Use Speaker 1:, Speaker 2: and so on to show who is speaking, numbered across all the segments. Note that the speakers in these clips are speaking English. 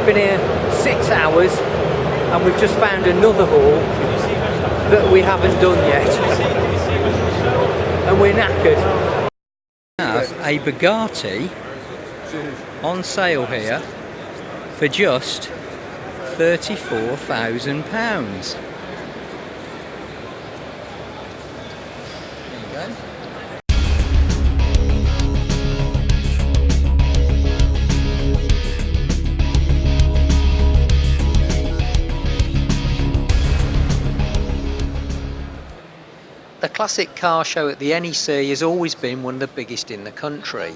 Speaker 1: we've been here 6 hours and we've just found another hall that we haven't done yet. And we're knackered. We have a Bugatti on sale here for just £34,000. There you go. The classic car show at the NEC has always been one of the biggest in the country,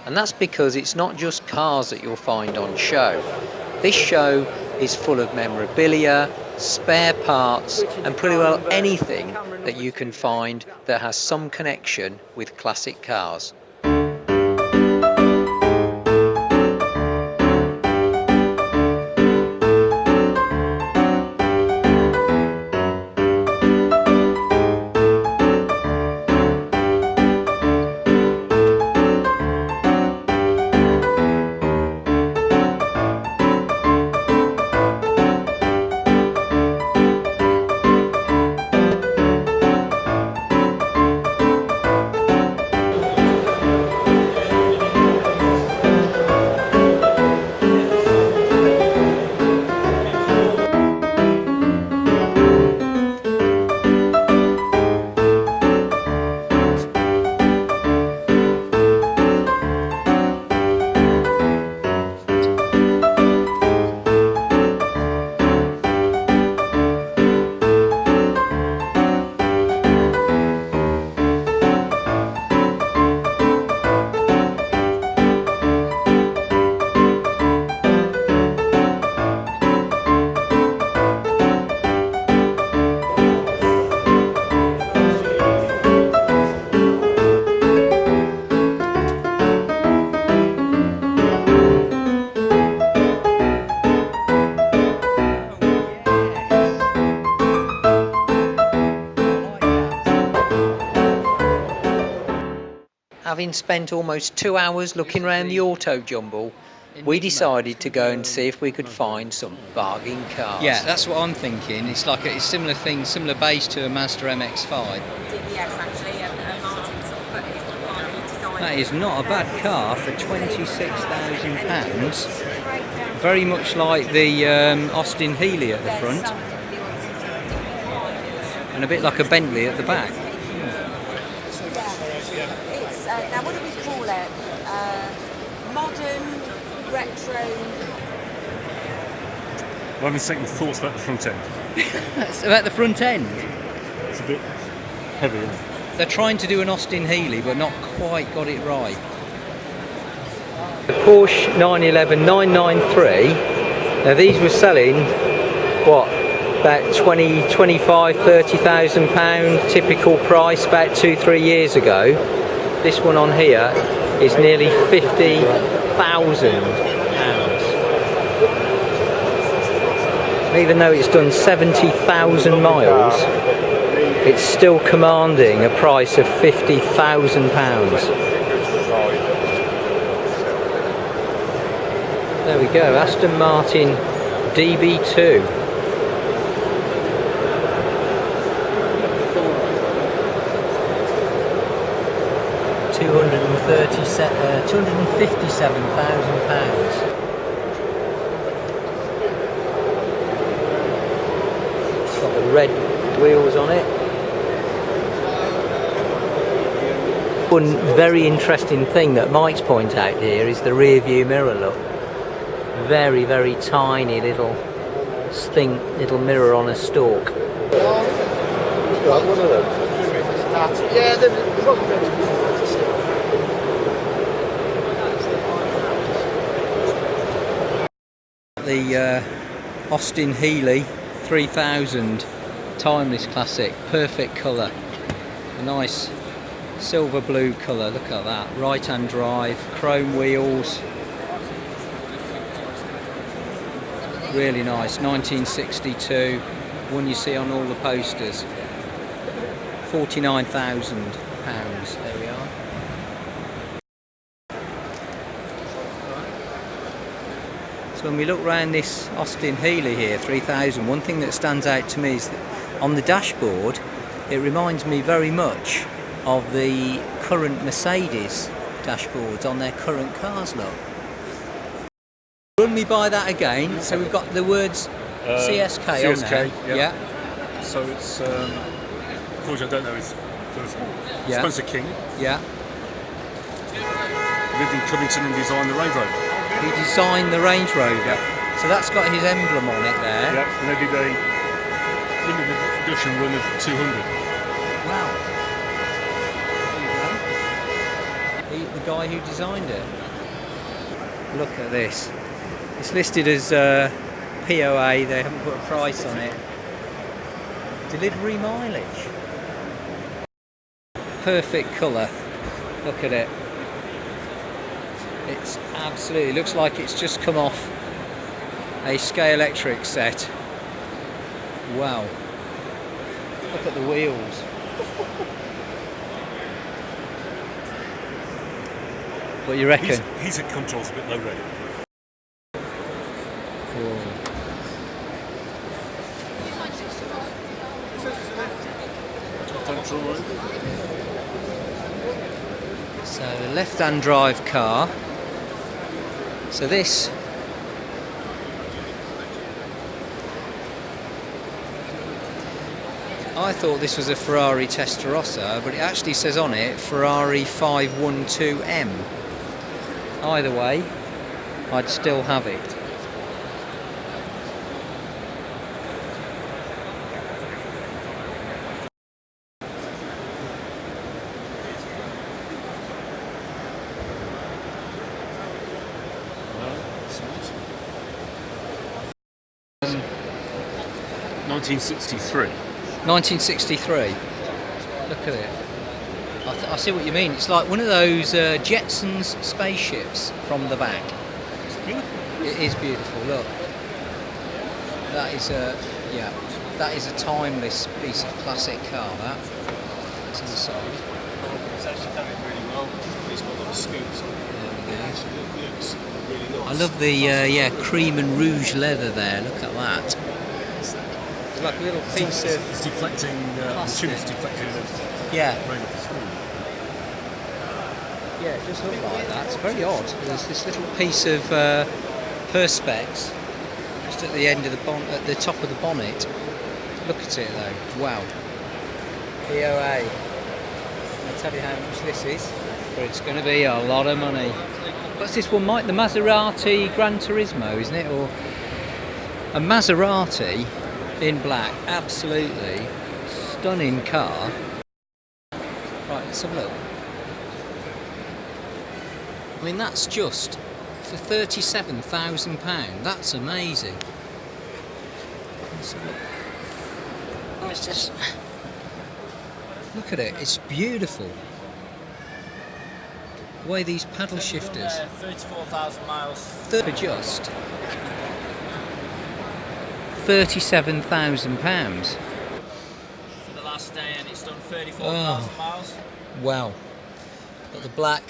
Speaker 1: and that's because it's not just cars that you'll find on show. This show is full of memorabilia, spare parts, and pretty well anything that you can find that has some connection with classic cars. Having spent almost 2 hours looking around the auto jumble, we decided to go and see if we could find some bargain cars.
Speaker 2: Yeah, that's what I'm thinking. It's like a similar thing, similar base to a Mazda MX-5.
Speaker 3: Yes, actually, Martin sort of put his design.
Speaker 2: That is not a bad car for £26,000. Very much like the Austin Healey at the front, and a bit like a Bentley at the back.
Speaker 3: Now, what do we call it? Modern, retro.
Speaker 4: Well, having second thoughts about the front end.
Speaker 2: That's about the front end.
Speaker 4: It's a bit heavy, isn't it?
Speaker 2: They're trying to do an Austin Healey, but not quite got it right.
Speaker 1: The Porsche 911 993. Now these were selling, what, about 20, 25, 30,000 pound typical price about 2-3 years ago. This one on here is nearly 50,000 pounds. Even though it's done 70,000 miles, it's still commanding a price of 50,000 pounds. There we go, Aston Martin DB2. £257,000. It's got the red wheels on it. One very interesting thing that Mike's point out here is the rear view mirror look. Very, very tiny little mirror on a stalk. The Austin Healey 3000 timeless classic, perfect colour, a nice silver blue colour. Look at that, right hand drive, chrome wheels, really nice. 1962, one you see on all the posters. £49,000. There we are.
Speaker 2: So when we look around this Austin Healey here, 3000, one thing that stands out to me is that on the dashboard, it reminds me very much of the current Mercedes dashboards on their current cars, look. Run me by that again. So we've got the words CSK on there.
Speaker 4: yeah. So it's, unfortunately I don't know his first name.
Speaker 2: Yeah.
Speaker 4: Spencer King.
Speaker 2: Yeah.
Speaker 4: Lived in Covington and designed the Range Rover.
Speaker 2: He designed the Range Rover. So that's got his emblem on it there.
Speaker 4: Yeah, and they did a limited edition run of 200.
Speaker 2: Wow. There you go. The guy who designed it. Look at this. It's listed as POA, they haven't put a price on it. Delivery mileage. Perfect colour. Look at it. It's absolutely, looks like it's just come off a Scale Electric set. Wow. Look at the wheels. What do you reckon?
Speaker 4: He's at controls a bit low rate.
Speaker 2: So a left-hand drive car. So this I thought this was a Ferrari Testarossa, but it actually says on it Ferrari 512M. Either way, I'd still have it.
Speaker 4: Um, 1963.
Speaker 2: 1963. Look at it. I see what you mean. It's like one of those Jetsons spaceships from the back.
Speaker 4: It's beautiful.
Speaker 2: It is beautiful. Look, that is a that is a timeless piece of classic car. That. To the side.
Speaker 5: It's actually done it really well. It's got a lot of scoops on it. It actually looks really nice.
Speaker 2: I love the cream and rouge leather there. Look at that. It's like a little piece of
Speaker 4: It's deflecting, the tube is deflecting the
Speaker 2: yeah.
Speaker 4: rain off the screen.
Speaker 2: Yeah, it just looked like that. It's very odd. There's this little piece of perspex just at the end of the at the top of the bonnet. Look at it though. Wow. POA. I'll tell you how much this is, but it's going to be a lot of money. What's this one, Mike? The Maserati Gran Turismo, isn't it? Or a Maserati in black. Absolutely stunning car. Right, let's have a look. I mean, that's just for £37,000. That's amazing. Let's have a look. Oh, it's just... Look at it, it's beautiful. The way these paddle shifters...
Speaker 5: 34,000 miles.
Speaker 2: For just £37,000.
Speaker 5: For the last day, and it's done 34,000 miles.
Speaker 2: Wow. Got the black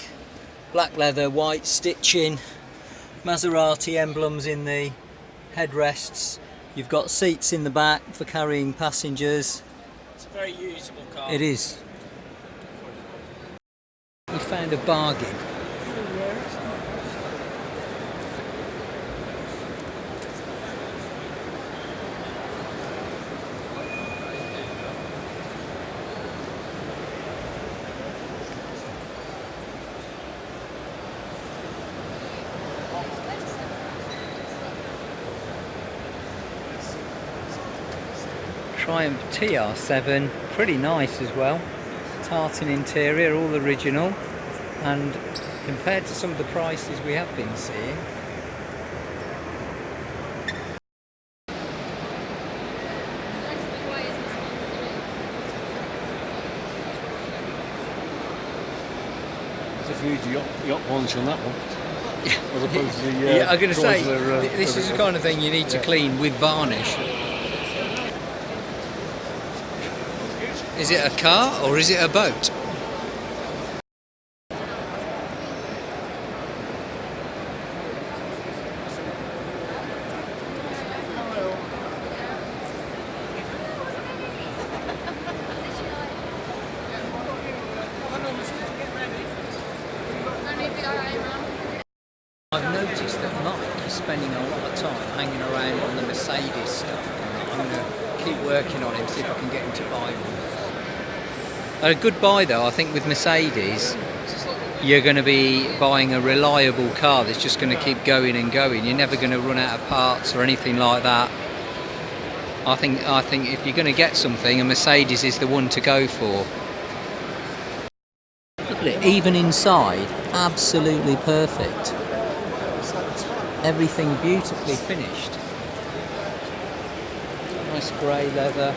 Speaker 2: leather, white stitching, Maserati emblems in the headrests. You've got seats in the back for carrying passengers.
Speaker 5: It's a very usable car.
Speaker 2: It is. We found a bargain. Triumph TR7, pretty nice as well. Tartan interior, all original, and compared to some of the prices we have been seeing,
Speaker 4: There's a huge yacht launch on that one. As opposed to the,
Speaker 2: yeah, I'm going to say,
Speaker 4: Chrysler,
Speaker 2: this is the kind of thing you need to clean with varnish. Is it a car or is it a boat? spending a lot of time hanging around on the Mercedes stuff. I'm going to keep working on him, see if I can get him to buy one. A good buy though, I think, with Mercedes, you're going to be buying a reliable car that's just going to keep going and going. You're never going to run out of parts or anything like that. I think if you're going to get something, a Mercedes is the one to go for. Look at it, even inside, absolutely perfect. Everything beautifully finished. Nice grey leather.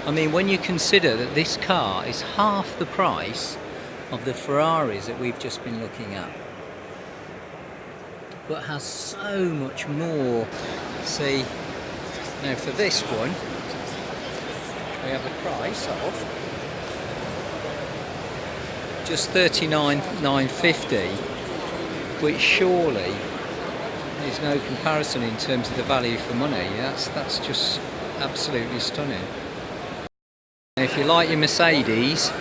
Speaker 2: I mean, when you consider that this car is half the price of the Ferraris that we've just been looking at, but has so much more. See, now for this one, we have a price of just $39,950, which surely is no comparison in terms of the value for money. That's just absolutely stunning. If you like your Mercedes,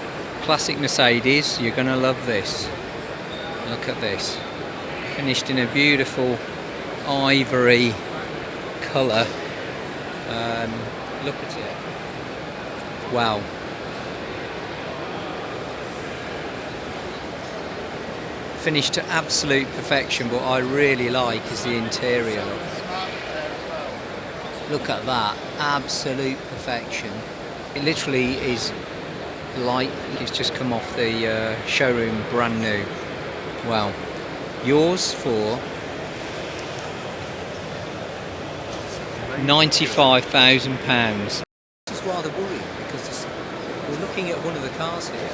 Speaker 2: classic Mercedes, you're going to love this. Look at this. Finished in a beautiful ivory colour. Look at it. Wow. Finished to absolute perfection, but I really like is the interior. Look at that. Absolute perfection. It literally is like it's just come off the showroom brand new. Wow. Yours for £95,000. This is rather worrying because we're looking at one of the cars here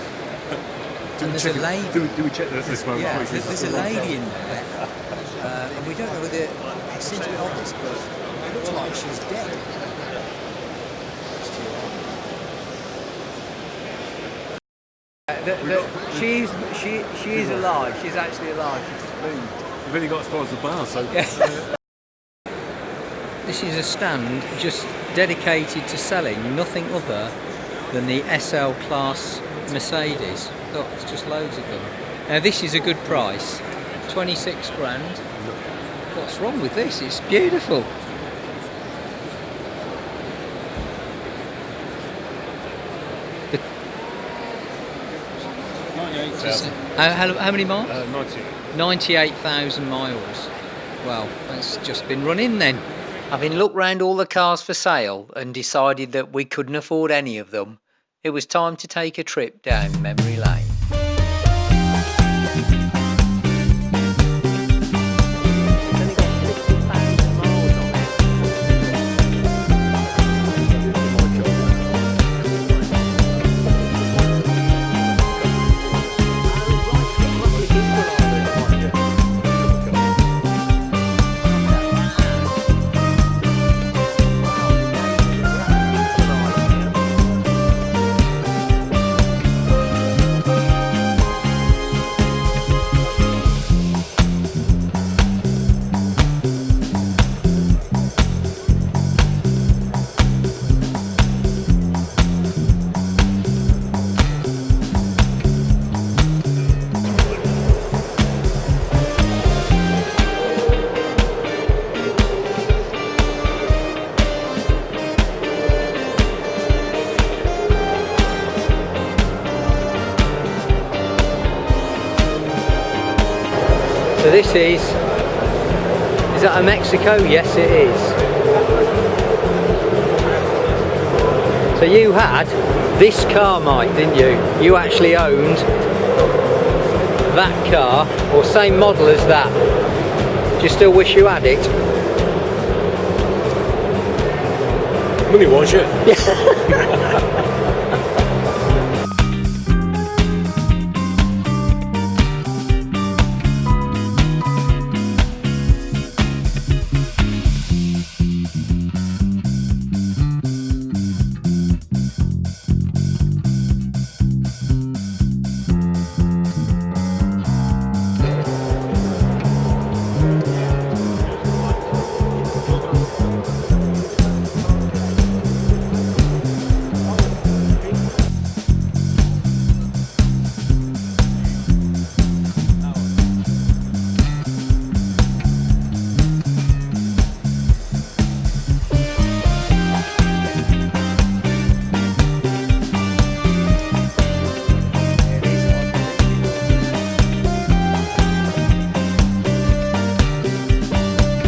Speaker 2: and there's a lady.
Speaker 4: Do we check this one?
Speaker 2: Yeah, there's a lady in there and we don't know whether it seems to be obvious, but it looks like she's dead. She is alive. She's actually alive. She just moved.
Speaker 4: We've only got as far as the bar, so.
Speaker 2: This is a stand just dedicated to selling nothing other than the SL class Mercedes. Look, it's just loads of them. Now this is a good price, 26 grand. What's wrong with this? It's beautiful. How many miles? 98,000 miles. Well, that's just been run in then.
Speaker 1: Having looked round all the cars for sale and decided that we couldn't afford any of them, it was time to take a trip down memory lane.
Speaker 2: So this is that a Mexico? Yes it is. So you had this car, Mike, didn't you? You actually owned that car, or same model as that. Do you still wish you had it?
Speaker 4: Money was, yeah.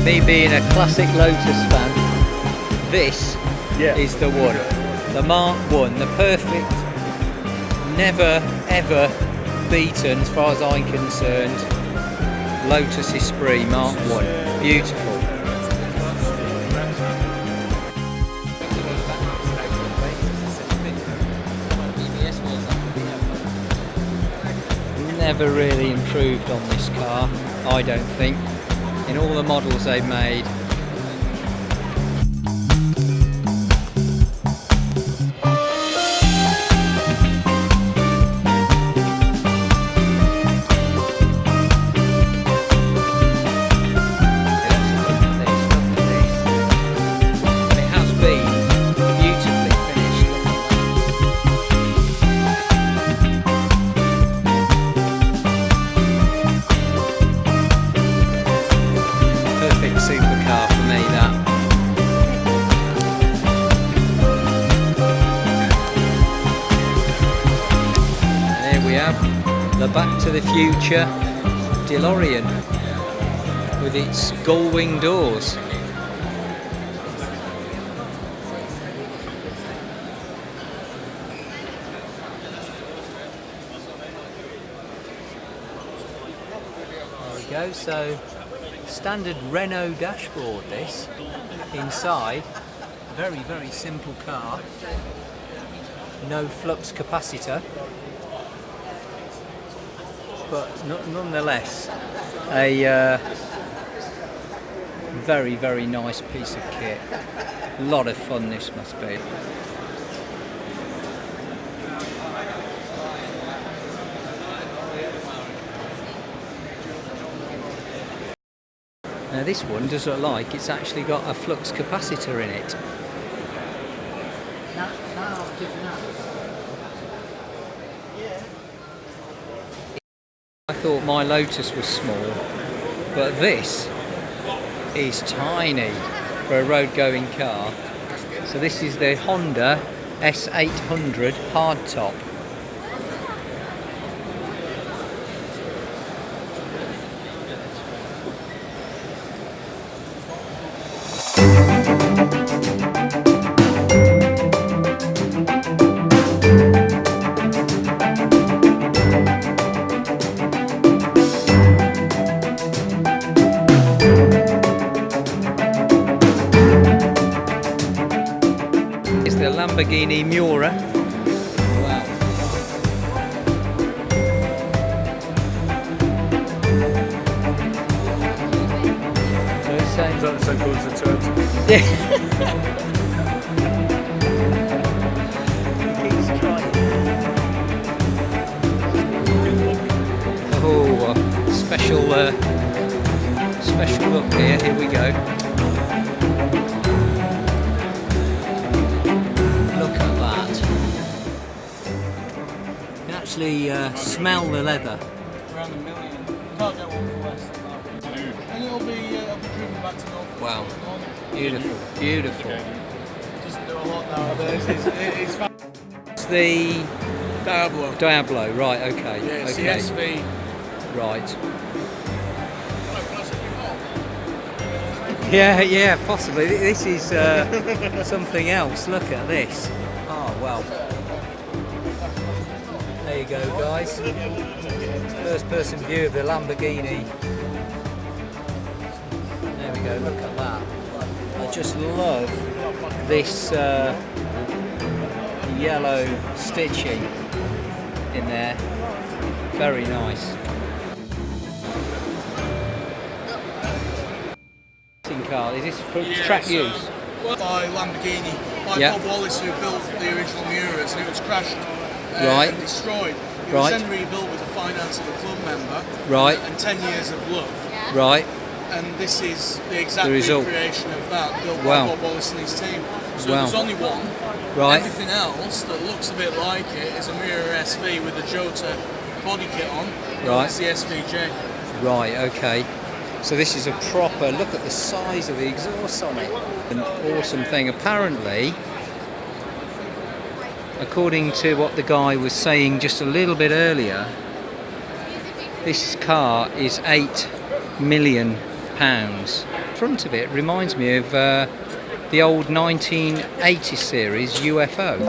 Speaker 2: Me being a classic Lotus fan, this is the one. The Mark 1, the perfect, never ever beaten as far as I'm concerned. Lotus Esprit Mark 1. Beautiful. Never really improved on this car, I don't think, in all the models they've made. Supercar for me, that. And here we have the Back to the Future DeLorean with its gull-wing doors. There we go, so standard Renault dashboard this. Inside, very simple car. No flux capacitor, but nonetheless a very nice piece of kit. A lot of fun this must be. Now this one does look like it's actually got a flux capacitor in it. I thought my Lotus was small, but this is tiny for a road-going car. So this is the Honda S800 hardtop. Lamborghini Miura. Wow.
Speaker 4: So it sounds like so good as a turtle.
Speaker 2: Yeah. Oh, special look here. Here we go. Actually smell the leather.
Speaker 5: Around $1 million. Can't get one for less than that. And it'll be driven back to Norfolk.
Speaker 2: Wow. Beautiful, beautiful.
Speaker 5: Doesn't do a lot nowadays. It's
Speaker 2: It's the
Speaker 5: Diablo.
Speaker 2: Diablo, right? Okay.
Speaker 5: Yeah, it's
Speaker 2: okay.
Speaker 5: the SV.
Speaker 2: Right. Yeah, possibly. This is something else. Look at this. Oh well. There you go, guys. First person view of the Lamborghini. There we go, look at that. I just love this yellow stitching in there. Very nice. Car. Is this for track use?
Speaker 5: By Lamborghini, by
Speaker 2: Yeah.
Speaker 5: Bob Wallace, who built the original Miuras, and it was crashed
Speaker 2: Right.
Speaker 5: and destroyed. It
Speaker 2: Right.
Speaker 5: was then rebuilt with the finance of a club member.
Speaker 2: Right.
Speaker 5: And 10 years of love.
Speaker 2: Right.
Speaker 5: And this is the exact
Speaker 2: The result.
Speaker 5: recreation of that, built
Speaker 2: Wow.
Speaker 5: by Bob Wallace and his team. So
Speaker 2: Wow.
Speaker 5: there's only one.
Speaker 2: Right.
Speaker 5: Everything else that looks a bit like it is a Miura SV with the Jota body kit on.
Speaker 2: Right.
Speaker 5: It's the SVJ.
Speaker 2: Right, okay. So this is a proper, look at the size of the exhaust on it. An awesome thing. Apparently, according to what the guy was saying just a little bit earlier, this car is £8 million front of it reminds me of the old 1980 series UFO.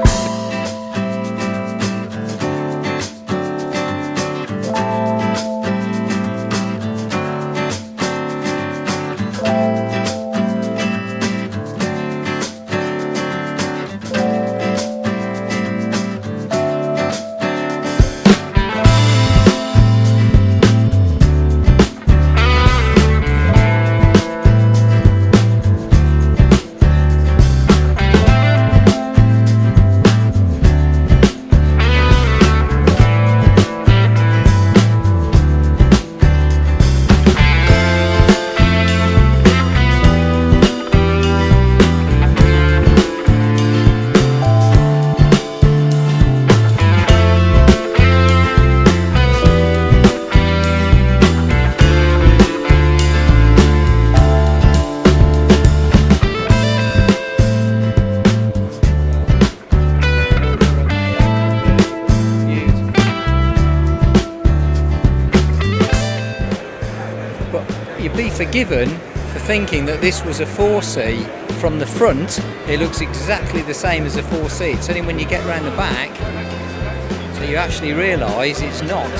Speaker 2: You'd be forgiven for thinking that this was a 4C from the front. It looks exactly the same as a 4C. It's only when you get round the back that you actually realise it's not.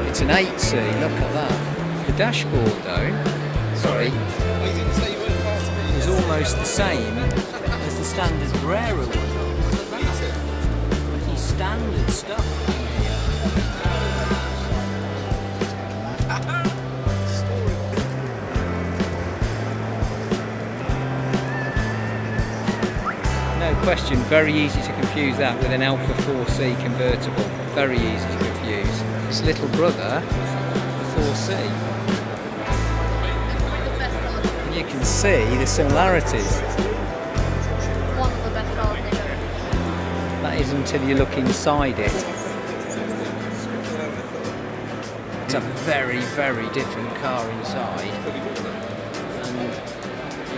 Speaker 2: It's an 8C. Look at that. The dashboard though, sorry, is almost the same as the standard Brera one. Pretty standard stuff. No question, very easy to confuse that with an Alpha 4C convertible. Very easy to confuse. His little brother, the 4C. And you can see the similarities.
Speaker 3: One of the best cars they've ever.
Speaker 2: That is until you look inside it. It's a very, very different car inside. And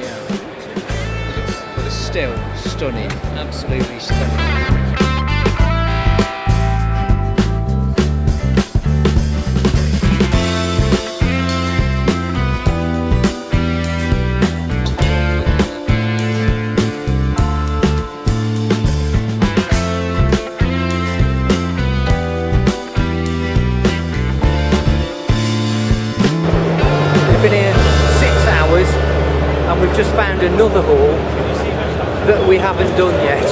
Speaker 2: yeah. But still stunning, absolutely stunning. We've been here 6 hours and we've just found another hall that we haven't done yet,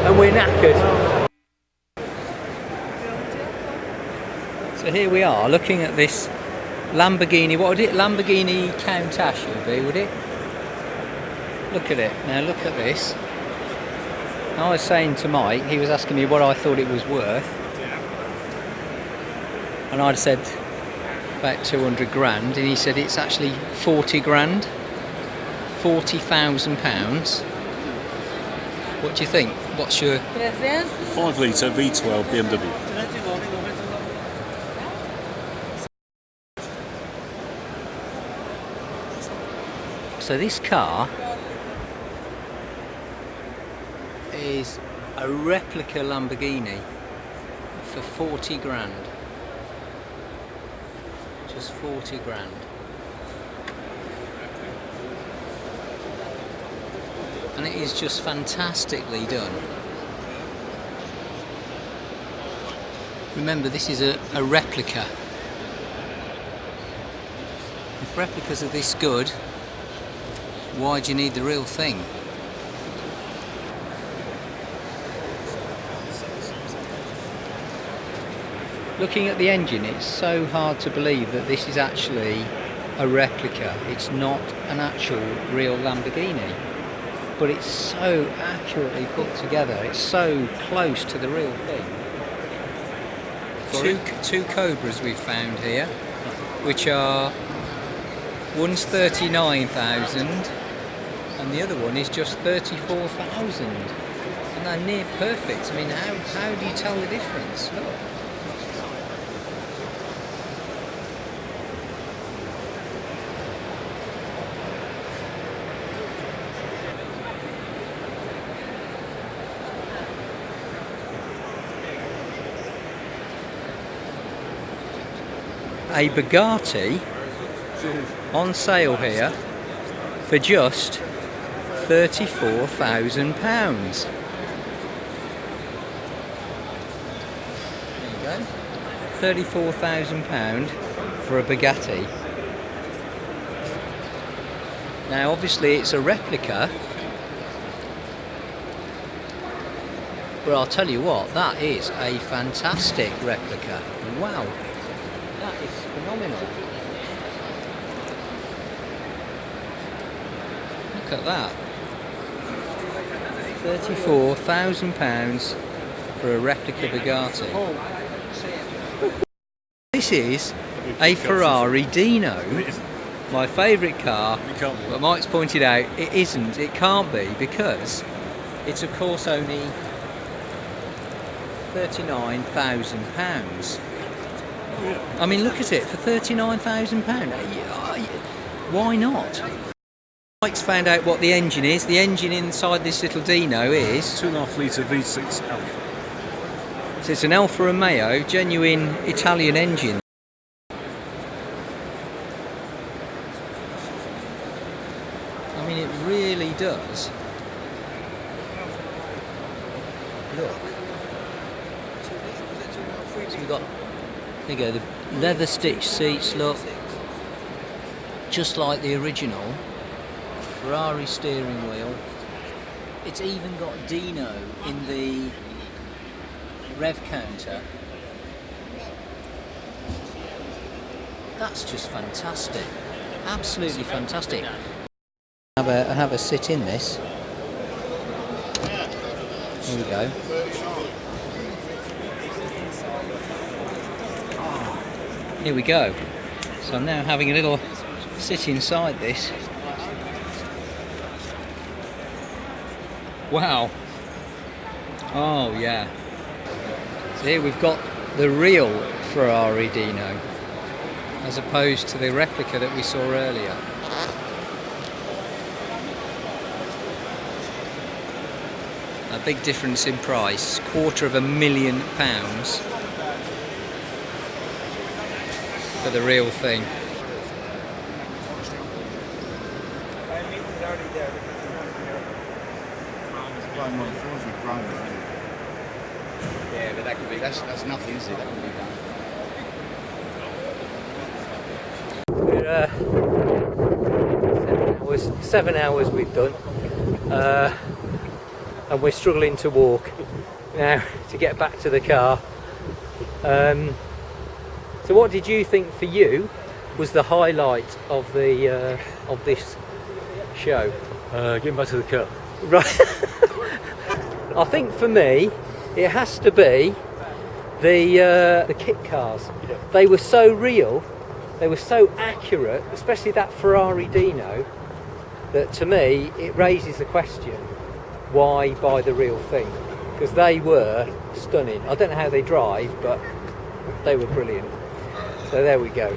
Speaker 2: and we're knackered. So here we are looking at this Lamborghini, what would it, Lamborghini Countach would be, would it? Look at it, now look at this. I was saying to Mike, he was asking me what I thought it was worth, and I'd said about 200 grand, and he said it's actually 40 grand. £40,000. What do you think? What's your...
Speaker 4: 5 litre V12 BMW.
Speaker 2: So this car is a replica Lamborghini for 40 grand. Just 40 grand. And it is just fantastically done. Remember, this is a replica. If replicas are this good, why do you need the real thing? Looking at the engine, it's so hard to believe that this is actually a replica. It's not an actual real Lamborghini. But it's so accurately put together, it's so close to the real thing. Two Cobras we've found here, which are, one's 39,000 and the other one is just 34,000. And they're near perfect. I mean, how do you tell the difference? Look. A Bugatti on sale here for just £34,000. There you go. £34,000 for a Bugatti. Now obviously it's a replica, but I'll tell you what, that is a fantastic replica. Wow, that is phenomenal. Look at that. £34,000 for a replica Bugatti. This is a Ferrari Dino, my favourite car, but Mike's pointed out it isn't, it can't be, because it's of course only £39,000. I mean, look at it, for £39,000, why not? Mike's found out what the engine is. The engine inside this little Dino is
Speaker 4: 2.5 litre V6 Alpha.
Speaker 2: So it's an Alfa Romeo, genuine Italian engine. I mean, it really does. Look. So we've got, there you go, the leather stitched seats, look. Just like the original. Ferrari steering wheel. It's even got Dino in the rev counter. That's just fantastic. Absolutely fantastic. Have a sit in this. Here we go. Here we go. So I'm now having a little sit inside this. Wow. Oh yeah. So here we've got the real Ferrari Dino, as opposed to the replica that we saw earlier. A big difference in price, £250,000 for the real thing.
Speaker 6: Yeah, but that could be, that's nothing, is it? That can be done.
Speaker 2: 7 hours we've done, and we're struggling to walk now to get back to the car. So what did you think for you was the highlight of the of this show?
Speaker 4: Getting back to the car.
Speaker 2: Right. I think for me it has to be the kit cars. They were so real, they were so accurate, especially that Ferrari Dino, that to me it raises the question, why buy the real thing? Because they were stunning. I don't know how they drive, but they were brilliant. So there we go.